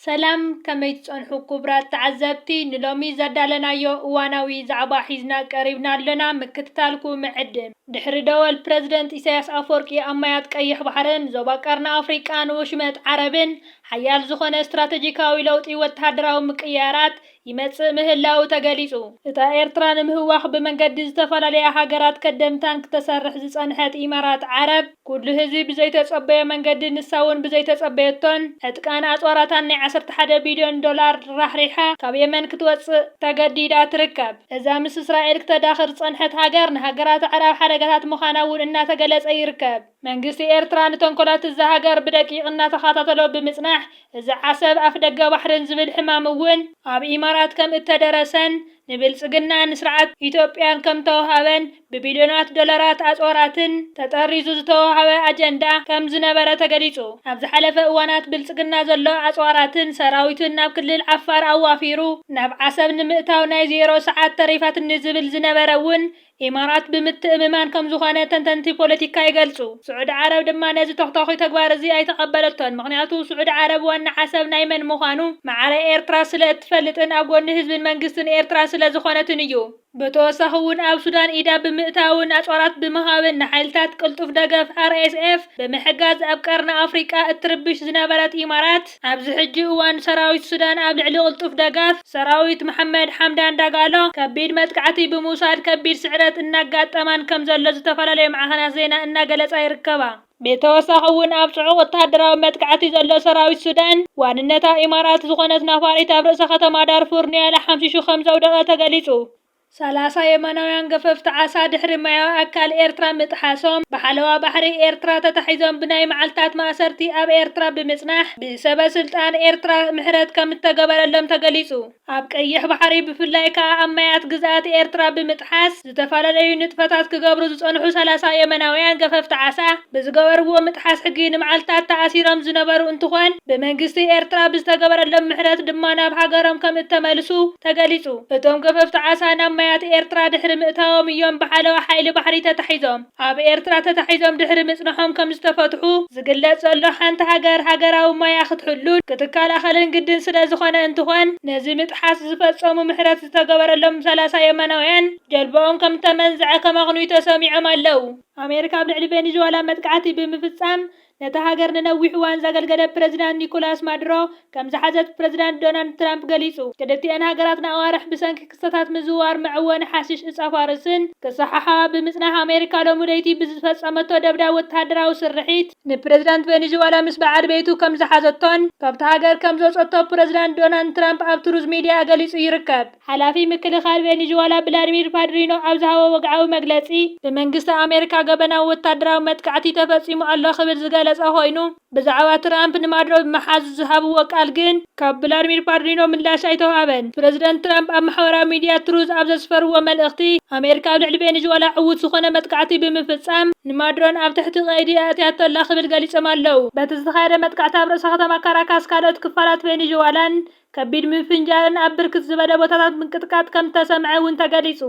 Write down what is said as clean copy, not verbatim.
ሰላም ከመይ تصنحو كبرات تعذبتي نلومي زدالنايو እዋናዊ ዛዕባ ሒዝና ቀሪብና ኣለና ምክትታልኩ ምዕድም ድሕሪ ደወል ፕሬዝደንት ኢሳያስ አፈወርቂ አማያት ቀይሕ ባሕርን ዞባ ቀርኒ አፍሪቃን ወሽመጥ ዓረብን ሓያል ዝኾነ ስትራቴጂካዊ ለውጢ ወተሃደራዊ ምቅያራት ይመጽእ ምህላው ተገሊጹ እታ ኤርትራ ንምህዋኽ ብመንገዲ ዝተፈላለያ ሃገራት ከደምታን ክትሰርሕ ዝጸንሐት ኢማራት ዓረብ ኩሉ ህዝቢ ብዘይተጸበየ መንገዲ ንሳውን ብዘይተጸበየቶን ዕጥቃን ኣጽዋራታን ናይ 11 ቢልዮን ዶላር ራሕሪሓ ካብ የመን ክትወጽእ ተገዲዳ ትርከብ እዛ ምስ እስራኤል ክትዳኽር ጸንሐት ሃገር ንሃገራት ዓረብ ሓደጋታት ምዃና እውን እናተገለጸ ይርከብ መንግስቲ ኤርትራ ንተንኮላት እዛ ሃገር ብደቂቕ እናተኸታተሎ ብምጽናሕ እዚ ዓሰብ ኣፍ ደገ ባሕርን ዝብል ሕማም እውን ኣብ ኢማራት ከም እተደረሰን ንብልጽግና ንስርዓት ኢትዮጵያን ከም ተዋሃበን ብቢልዮናት ዶላራት ኣጽዋራትን ተጠሪዙ ዝተዋሃበ ኣጀንዳ ከም ዝነበረ ተገሊጹ ኣብ ዝሓለፈ እዋናት ብልጽግና ዘሎ ኣጽዋራትን ሰራዊትን ናብ ክልል ዓፋር ኣዋፊሩ ናብ ዓሰብ ንምእታው ናይ 0 ሰዓት ተሪፋት ንዝብል ዝነበረ እውን ኢማራት ብምትእምማን ከም ዝኾነ ተንተንቲ ፖለቲካ ይገልጹ ስዑድ ዓረብ ድማ ነዚ ተኽታኺ ተግባር እዚ ኣይተቐበለቶን ምክንያቱ ስዑድ ዓረብ ዋና ዓሰብ ናይ መን ምዃኑ ማዕረ ኤርትራ ስለ እትፈልጥን ኣብ ጎኒ ህዝብን መንግስትን ኤርትራ ስለ ዝኾነትን እዩ በተወሳኺ እውን ኣብ ሱዳን ኢዳ ብምእታውን ኣጽዋራት ብምሃብን ንሓይልታት ቅልጡፍ ደገፍ RSF ብምሕጋዝ ኣብ ቀርኒ ኣፍሪቃ እትርብሽ ዝነበረት ኢማራት ኣብዚ ሕጂ እዋን ሰራዊት ሱዳን ኣብ ልዕሊ ቅልጡፍ ደገፍ ሰራዊት መሐመድ ሓምዳን ዳጋሎ ከቢድ መጥቃዕቲ ብምውሳድ ከቢድ ስዕረት እናጋጠማን ከም ዘሎ ዝተፈላለዩ ማዕኸናት ዜና እናገለጻ ይርከባ በተወሳኺ እውን ኣብ ጽዑቕ ወተሃደራዊ መጥቃዕቲ ዘሎ ሰራዊት ሱዳን ዋንነታ ኢማራት ዝኾነት ናፋሪት ኣብ ርእሰ ከተማ ዳርፉር ንያላ ሓምሽሹ ከም ዘውደቐ ተገሊጹ 30 የመናውያን ገፈፍቲ ዓሳ ድሕሪ ማያዊ ኣካል ኤርትራ ምጥሓሶም ብሓለዋ ባሕሪ ኤርትራ ተታሒዞም ብናይ መዓልታት ማእሰርቲ ኣብ ኤርትራ ብምጽናሕ ብሰበ ስልጣን ኤርትራ ምሕረት ከም እተገበረሎም ተገሊጹ ኣብ ቀይሕ ባሕሪ ብፍላይ ከዓ ኣብ ማያት ግዝኣት ኤርትራ ብምጥሓስ ዝተፈላለዩ ንጥፈታት ክገብሩ ዝጸንሑ 30 የመናውያን ገፈፍቲ ዓሳ ብዝገበርዎ ምጥሓስ ሕጊ ንመዓልታት ተኣሲሮም ዝነበሩ እንትኾን ብመንግስቲ ኤርትራ ብዝተገበረሎም ምሕረት ድማ ናብ ሃገሮም ከም እተመልሱ ተገሊጹ እቶም ገፈፍቲ ዓሳ ናብ ማያት ኤርትራ ድሕሪ ምእታዎም እዮም ብሓለዋ ሓይሊ ባሕሪ ተታሒዞም ኣብ ኤርትራ ተታሒዞም ድሕሪ ምጽንሖም ከም ዝተፈትሑ ዝግለጽ ዘሎ ሓንቲ ሃገር ሃገራዊ ማያ ክትሕሉን ክትከላኸልን ግድን ስለ ዝኾነ እንትኾን ነዚ ምጥሓስ ዝፈጸሙ ምሕረት ዝተገበረሎም 30 የመናውያን ጀልባኦም ከም ተመንዝዐ ከመኽንዩ ተሰሚዖም ኣለው ኣሜሪካ ኣብ ልዕሊ ቬኔዙዌላ መጥቃዕቲ ብምፍጻም ነታ ሃገር ንነዊሕ እዋን ዘገልገለ ፕሬዝዳንት ኒኮላስ ማዱሮ ከም ዝሓዘት ፕሬዝዳንት ዶናልድ ትራምፕ ገሊጹ ክልቲአን ሃገራት ንኣዋርሕ ብሰንኪ ክስተታት ምዝዋር መዕወን ሓሽሽ እጻፋርስን ክሰሓሓዋ ብምጽናሕ ኣሜሪካ ሎሚ ለይቲ ብዝፈጸመቶ ደብዳቤ ወተሃደራዊ ስርሒት ንፕሬዝዳንት ቬኔዙዌላ ምስ በዓል ቤቱ ከም ዝሓዘቶን ካብቲ ሃገር ከም ዘወጸቶ ፕሬዝዳንት ዶናልድ ትራምፕ ኣብ ትሩዝ ሚድያ ገሊጹ ይርከብ ሓላፊ ምክልኻል ቬኔዙዌላ ቭላድሚር ፓድሪኖ ኣብ ዝሃቦ ወግዓዊ መግለጺ ብመንግስቲ ኣሜሪካ ገበናዊ ወተሃደራዊ መጥቃዕቲ ተፈጺሙ ኣሎ ክብል ዝገለጸ ኮይኑ ብዛዕባ ትራምፕ ንማድሮ ብመሓዝ ዝሃብዎ ቃል ግን ካብ ቭላድሚር ፓድሪኖ ምላሽ ኣይተዋሃበን ፕሬዝዳንት ትራምፕ ኣብ ማሕበራዊ ሚድያ ትሩዝ ኣብ ዘስፈርዎ መልእኽቲ ኣሜሪካ ኣብ ልዕሊ ቬኔዙዌላ ዕዉት ዝኾነ መጥቃዕቲ ብምፍጻም ንማድሮን ኣብ ትሕቲ ቀይዲ ኣእትያቶላ ክብል ገሊጾም ኣለው በቲ ዝተኻየደ መጥቃዕቲ ኣብ ርእሰ ከተማ ካራካስ ካልኦት ክፋላት ቬኔዙዌላን ከቢድ ምፍንጃልን ኣብ ብርክት ዝበለ ቦታታት ምንቅጥቃጥ ከም ተሰምዐ እውን ተገሊጹ